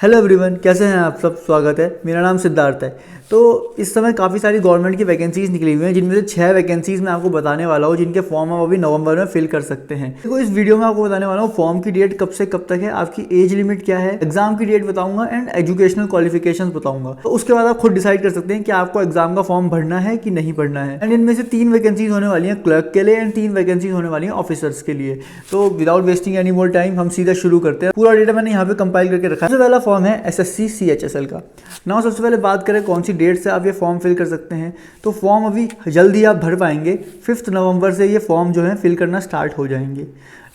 Hello everyone, कैसे हैं आप सब। स्वागत है। मेरा नाम सिद्धार्थ है। तो इस समय काफ़ी सारी गवर्नमेंट की वैकेंसीज निकली हुई हैं, जिनमें से 6 वैकेंसीज मैं आपको बताने वाला हूँ, जिनके फॉर्म आप अभी नवंबर में फिल कर सकते हैं। देखो, इस वीडियो में आपको बताने वाला हूँ फॉर्म की डेट कब से कब तक है, आपकी एज लिमिट क्या है, एग्जाम की डेट बताऊंगा एंड एजुकेशनल क्वालिफिकेशन बताऊंगा। तो उसके बाद आप खुद डिसाइड कर सकते हैं कि आपको एग्जाम का फॉर्म भरना है कि नहीं भरना है। एंड इनमें से 3 वैकेंसीज होने वाली हैं क्लर्क के लिए एंड 3 वैकेंसीज होने वाली हैं ऑफिसर्स के लिए। तो without wasting any more time हम सीधा शुरू करते हैं। पूरा डेटा मैंने यहाँ पे कंपाइल करके रखा है। सबसे पहला फॉर्म है SSC CHSL का। नाउ सबसे पहले बात करें कौन सी डेट से आप ये फॉर्म फिल कर सकते हैं। तो फॉर्म अभी जल्दी आप भर पाएंगे। 5 नवंबर से ये फॉर्म जो है फिल करना स्टार्ट हो जाएंगे।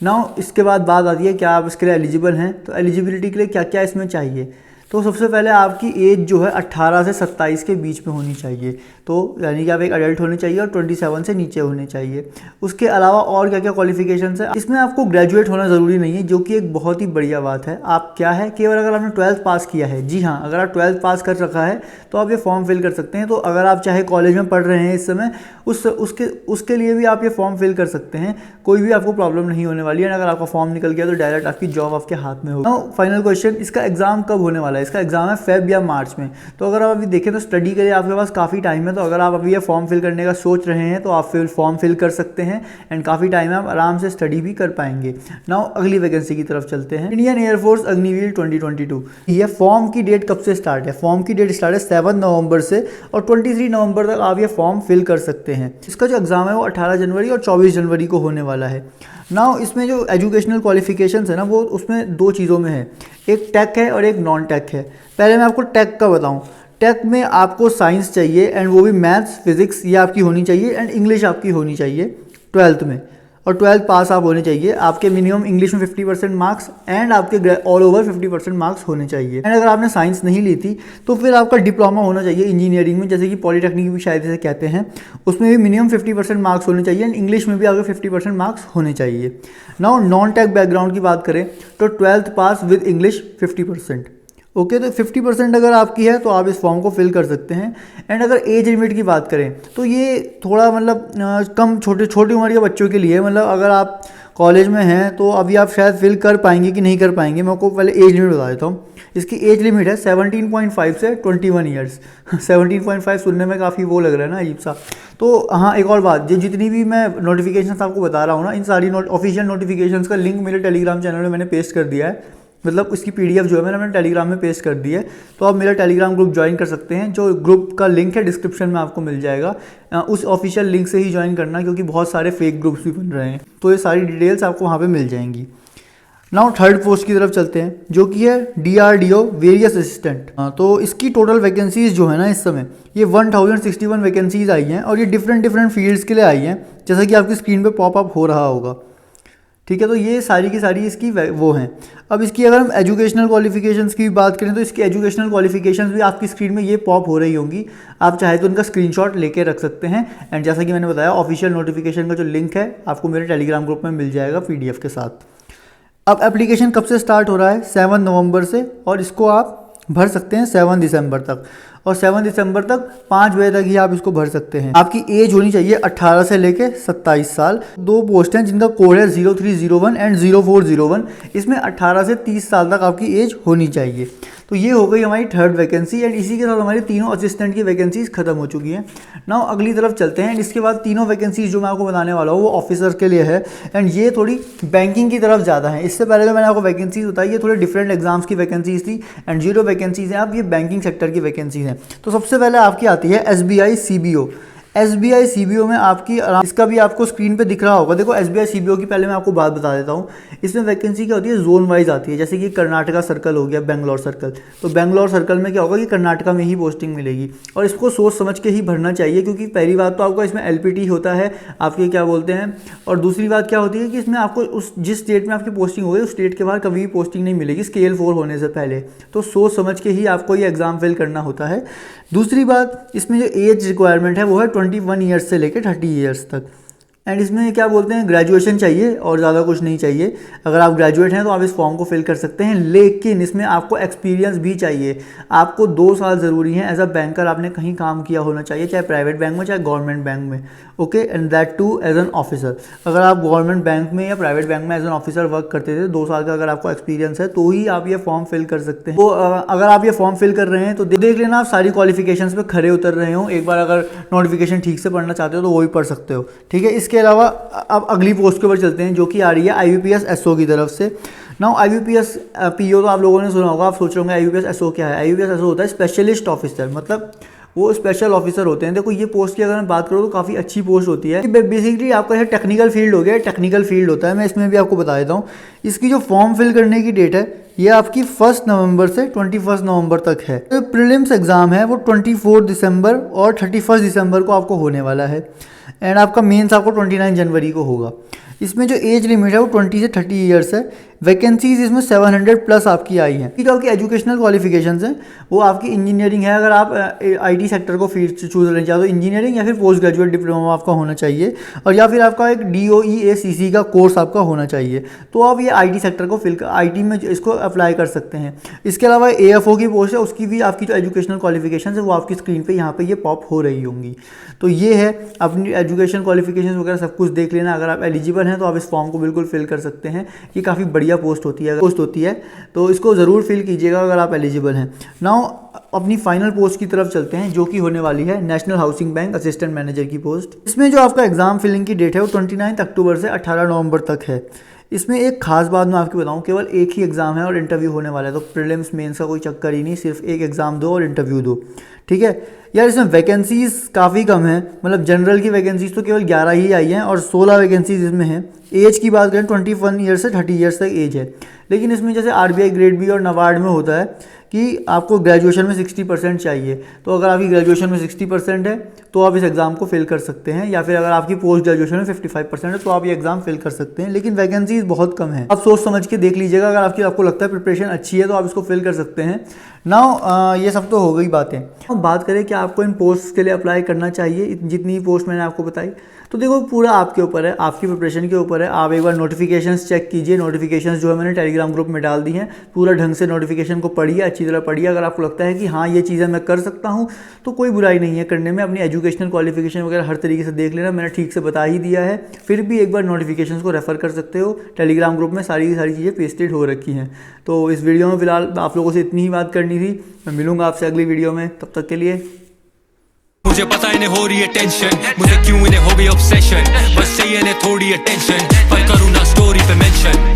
नाउ इसके बाद बात आती है क्या आप इसके लिए एलिजिबल हैं। तो एलिजिबिलिटी के लिए क्या क्या इसमें चाहिए। तो सबसे पहले आपकी एज जो है 18 से 27 के बीच में होनी चाहिए। तो यानी कि आप एक अडल्ट होने चाहिए और 27 से नीचे होने चाहिए। उसके अलावा और क्या क्या क्वालिफिकेशंस है, इसमें आपको ग्रेजुएट होना ज़रूरी नहीं है, जो कि एक बहुत ही बढ़िया बात है। आप क्या है, केवल अगर आपने 12th पास किया है, जी हाँ, अगर आप 12th पास कर रखा है तो आप ये फॉर्म फिल कर सकते हैं। तो अगर आप चाहे कॉलेज में पढ़ रहे हैं इस समय, उसके लिए भी आप ये फॉर्म फिल कर सकते हैं। कोई भी आपको प्रॉब्लम नहीं होने वाली है। अगर आपका फॉर्म निकल गया तो डायरेक्ट आपकी जॉब आपके हाथ में होगी। फाइनल क्वेश्चन, इसका एग्जाम कब होने वाला है। इसका एग्जाम है फेब या मार्च में। तो अगर आप अभी देखें तो स्टडी के लिए आपके पास काफ़ी टाइम है। तो अगर आप अभी ये फॉर्म फिल करने का सोच रहे हैं तो आप फॉर्म फिल कर सकते हैं एंड काफ़ी टाइम है, आप आराम से स्टडी भी कर पाएंगे। नाउ अगली वैकेंसी की तरफ चलते हैं। Indian air force Agniveer 2022। ये फॉर्म की डेट कब से स्टार्ट है। फॉर्म की डेट स्टार्ट है 7 नवंबर से और 23 नवंबर तक आप ये फॉर्म फिल कर सकते हैं। इसका जो एग्जाम है वो 18 जनवरी और 24 जनवरी को होने वाला है। नाउ इसमें जो एजुकेशनल क्वालिफिकेशंस है ना, वो उसमें 2 चीज़ों में है, एक टेक है और एक नॉन टेक है। पहले मैं आपको टेक का बताऊं। टेक में आपको साइंस चाहिए एंड वो भी मैथ्स फिजिक्स ये आपकी होनी चाहिए एंड इंग्लिश आपकी होनी चाहिए 12th में, और 12th पास आप होने चाहिए। आपके मिनिमम इंग्लिश में 50% मार्क्स एंड आपके ऑल ओवर 50% मार्क्स होने चाहिए। एंड अगर आपने साइंस नहीं ली थी तो फिर आपका डिप्लोमा होना चाहिए इंजीनियरिंग में, जैसे कि पॉलीटेक्निक भी शायद इसे कहते हैं। उसमें भी मिनिमम 50% मार्क्स होने चाहिए एंड इंग्लिश में भी आपके 50% मार्क्स होने चाहिए। नाउ नॉन टेक बैकग्राउंड की बात करें तो 12th pass with English 50%। Okay, तो 50% अगर आपकी है तो आप इस फॉर्म को फिल कर सकते हैं। एंड अगर एज लिमिट की बात करें तो ये थोड़ा मतलब कम छोटी उम्र के बच्चों के लिए, मतलब अगर आप कॉलेज में हैं तो अभी आप शायद फिल कर पाएंगे कि नहीं कर पाएंगे। मैं आपको पहले एज लिमिट बता देता हूँ। इसकी एज लिमिट है 17.5 से 21 ईयर्स। 17.5 सुनने में काफ़ी वो लग रहा है ना, अजीब सा। तो हाँ, एक और बात, जितनी भी मैं नोटिफिकेशन आपको बता रहा हूँ ना, इन सारी ऑफिशियल नोटिफिकेशन का लिंक मेरे टेलीग्राम चैनल में मैंने पेस्ट कर दिया है। मतलब उसकी PDF जो है मैंने टेलीग्राम में पेस्ट कर दी है। तो आप मेरा टेलीग्राम ग्रुप ज्वाइन कर सकते हैं। जो ग्रुप का लिंक है डिस्क्रिप्शन में आपको मिल जाएगा। उस ऑफिशियल लिंक से ही ज्वाइन करना, क्योंकि बहुत सारे फेक ग्रुप्स भी बन रहे हैं। तो ये सारी डिटेल्स आपको वहाँ पे मिल जाएंगी। नाउ थर्ड पोस्ट की तरफ चलते हैं, जो कि है DRDO वेरियस असिस्टेंट। तो इसकी टोटल वैकेंसीज जो है ना, इस समय ये 1061 वैकेंसीज आई हैं और ये डिफरेंट फील्ड्स के लिए आई हैं, जैसा कि आपकी स्क्रीन पे पॉपअप हो रहा होगा। ठीक है, तो ये सारी की सारी इसकी वो हैं। अब इसकी अगर हम एजुकेशनल क्वालिफिकेशंस की बात करें तो इसकी एजुकेशनल क्वालिफिकेशंस भी आपकी स्क्रीन में ये पॉप हो रही होंगी। आप चाहे तो उनका स्क्रीनशॉट लेके रख सकते हैं। एंड जैसा कि मैंने बताया, ऑफिशियल नोटिफिकेशन का जो लिंक है आपको मेरे टेलीग्राम ग्रुप में मिल जाएगा PDF के साथ। अब एप्लीकेशन कब से स्टार्ट हो रहा है, 7 नवंबर से, और इसको आप भर सकते हैं 7 दिसंबर तक। और 7 दिसंबर तक 5 बजे तक ही आप इसको भर सकते हैं। आपकी एज होनी चाहिए 18 से लेके 27 साल। 2 पोस्ट हैं जिनका कोड है 0301 एंड 0401। इसमें 18 से 30 साल तक आपकी एज होनी चाहिए। तो ये हो गई हमारी थर्ड वैकेंसी एंड इसी के साथ हमारी तीनों असिस्टेंट की वैकेंसीज खत्म हो चुकी हैं। नाउ अगली तरफ चलते हैं। इसके बाद तीनों वैकेंसीज जो मैं आपको बताने वाला हूँ वो ऑफिसर के लिए है एंड ये थोड़ी बैंकिंग की तरफ ज़्यादा है। इससे पहले जो मैंने आपको वैकेंसीज बताई ये थोड़े डिफरेंट एग्जाम्स की वैकेंसीज थी एंड 0 वैकेंसीज हैं। अब ये बैंकिंग सेक्टर की वैकेंसीज हैं। तो सबसे पहले आपकी आती है SBI CBO। SBI CBO में आपकी, इसका भी आपको स्क्रीन पे दिख रहा होगा। देखो, SBI CBO की पहले मैं आपको बात बता देता हूँ। इसमें वैकेंसी क्या होती है, जोन वाइज आती है। जैसे कि कर्नाटका सर्कल हो गया, बेंगलोर सर्कल। तो बेंगलोर सर्कल में क्या होगा कि कर्नाटका में ही पोस्टिंग मिलेगी और इसको सोच समझ के ही भरना चाहिए, क्योंकि पहली बात तो आपका इसमें LPT होता है, आपके क्या बोलते हैं। और दूसरी बात क्या होती है कि इसमें आपको जिस स्टेट में आपकी पोस्टिंग होगी उस स्टेट के बाहर कभी भी पोस्टिंग नहीं मिलेगी स्केल 4 होने से पहले। तो सोच समझ के ही आपको ये एग्ज़ाम फिल करना होता है। दूसरी बात, इसमें जो एज रिक्वायरमेंट है वो है 21 ईयर्स से लेकर 30 ईयर्स तक। एंड इसमें क्या बोलते हैं, ग्रेजुएशन चाहिए और ज़्यादा कुछ नहीं चाहिए। अगर आप ग्रेजुएट हैं तो आप इस फॉर्म को फिल कर सकते हैं, लेकिन इसमें आपको एक्सपीरियंस भी चाहिए। आपको 2 साल ज़रूरी है एज अ बैंकर, आपने कहीं काम किया होना चाहिए, चाहे प्राइवेट बैंक में चाहे गवर्नमेंट बैंक में, okay, and that too as an officer. अगर आप गवर्नमेंट बैंक में या प्राइवेट बैंक में एज एन ऑफिसर वर्क करते थे, 2 साल का अगर आपको एक्सपीरियंस है तो ही आप ये फॉर्म फिल कर सकते हैं। तो अगर आप ये फॉर्म फिल कर रहे हैं तो देख लेना आप सारी क्वालिफिकेशंस पे खरे उतर रहे हो। एक बार अगर नोटिफिकेशन ठीक से पढ़ना चाहते हो तो वो भी पढ़ सकते हो, ठीक है। इसके अलावा अब अगली पोस्ट के ऊपर चलते हैं, जो कि आ रही है IBPS SO की तरफ से। नाउ IBPS PO तो आप लोगों ने सुना होगा, आप सोच रहे होंगे IBPS SO क्या है। IBPS SO होता है स्पेशलिस्ट ऑफिसर, मतलब वो स्पेशल ऑफिसर होते हैं। देखो ये पोस्ट की अगर मैं बात करूँ तो काफ़ी अच्छी पोस्ट होती है। बेसिकली आपका ये टेक्निकल फील्ड हो गया, टेक्निकल फील्ड होता है। मैं इसमें भी आपको बता देता हूँ, इसकी जो फॉर्म फिल करने की डेट है ये आपकी 1 नवंबर से 21 नवंबर तक है। जो प्रीलिम्स एग्जाम है वो 24 दिसंबर और 31 दिसंबर को आपको होने वाला है, एंड आपका मेंस आपको 29 जनवरी को होगा। इसमें जो एज लिमिट है वो 20 से 30 ईयर्स है। वैकेंसीज इसमें 700 प्लस आपकी आई हैं। जो आपकी एजुकेशनल क्वालिफिकेशंस हैं वो आपकी इंजीनियरिंग है। अगर आप IT सेक्टर को फील्ड चूज करना चाहते हो, इंजीनियरिंग या फिर पोस्ट ग्रेजुएट डिप्लोमा आपका होना चाहिए, और या फिर आपका एक DOE-ACC का कोर्स आपका होना चाहिए, तो आप ये IT सेक्टर को IT में इसको अप्लाई कर सकते हैं। इसके अलावा AFO की पोस्ट है, उसकी भी आपकी जो एजुकेशनल क्वालिफिकेशन है वो आपकी स्क्रीन पर यहाँ पर ये पॉप हो रही होंगी। तो ये है, अपनी एजुकेशन क्वालिफिकेशन वगैरह सब कुछ देख लेना। अगर आप एलिजिबल हैं तो आप इस फॉर्म को बिल्कुल फिल कर सकते हैं। ये काफ़ी बढ़िया पोस्ट होती है तो इसको ज़रूर फिल कीजिएगा अगर आप एलिजिबल हैं। नाउ अपनी फाइनल पोस्ट की तरफ चलते हैं, जो कि होने वाली है national housing bank assistant manager की पोस्ट। इसमें जो आपका एग्जाम फिलिंग की डेट है वो 29 अक्टूबर से 18 नवंबर तक है। इसमें एक खास बात मैं आपको बताऊं, केवल एक ही एग्ज़ाम है और इंटरव्यू होने वाला है, तो प्रीलिम्स मेंस का कोई चक्कर ही नहीं, सिर्फ एक एग्ज़ाम दो और इंटरव्यू दो, ठीक है यार। इसमें वैकेंसीज़ काफ़ी कम है, मतलब जनरल की वैकेंसीज़ तो केवल 11 ही आई हैं और 16 वैकेंसीज इसमें हैं। एज की बात करें 21 ईयर से 30 ईयर्स तक एज है। लेकिन इसमें जैसे RBI ग्रेड बी और NABARD में होता है कि आपको ग्रेजुएशन में 60% चाहिए, तो अगर आपकी ग्रेजुएशन में 60% है तो आप इस एग्ज़ाम को फिल कर सकते हैं, या फिर अगर आपकी पोस्ट ग्रेजुएशन में 55% है तो आप ये एग्ज़ाम फिल कर सकते हैं। लेकिन वैकेंसीज बहुत कम है, आप सोच समझ के देख लीजिएगा। अगर आपको लगता है प्रिपरेशन अच्छी है तो आप इसको फिल कर सकते हैं। नाउ ये सब तो हो गई बातें। अब बात करें कि आपको इन पोस्ट के लिए अप्लाई करना चाहिए, जितनी पोस्ट मैंने आपको बताई, तो देखो पूरा आपके ऊपर है, आपकी प्रिपरेशन के ऊपर है। आप एक बार नोटिफिकेशंस चेक कीजिए, नोटिफिकेशंस जो है मैंने टेलीग्राम ग्रुप में डाल दी हैं, पूरा ढंग से नोटिफिकेशन को पढ़िए, अच्छी तरह पढ़िए। अगर आपको लगता है कि हाँ ये चीज़ें मैं कर सकता हूँ तो कोई बुराई नहीं है करने में। अपनी एजुकेशनल क्वालिफिकेशन वगैरह हर तरीके से देख लेना, मैंने ठीक से बता ही दिया है। फिर भी एक बार नोटिफिकेशंस को रेफर कर सकते हो, टेलीग्राम ग्रुप में सारी की सारी चीज़ें पेस्टेड हो रखी हैं। तो इस वीडियो में फिलहाल आप लोगों से इतनी ही बात करनी थी। मैं मिलूंगा आपसे अगली वीडियो में, तब तक के लिए मुझे पता इन्हें हो रही है टेंशन, मुझे क्यों इन्हें हो गई ऑब्सेशन, बस चाहिए इन्हें थोड़ी अटेंशन, पर करूँ ना स्टोरी पे मेंशन।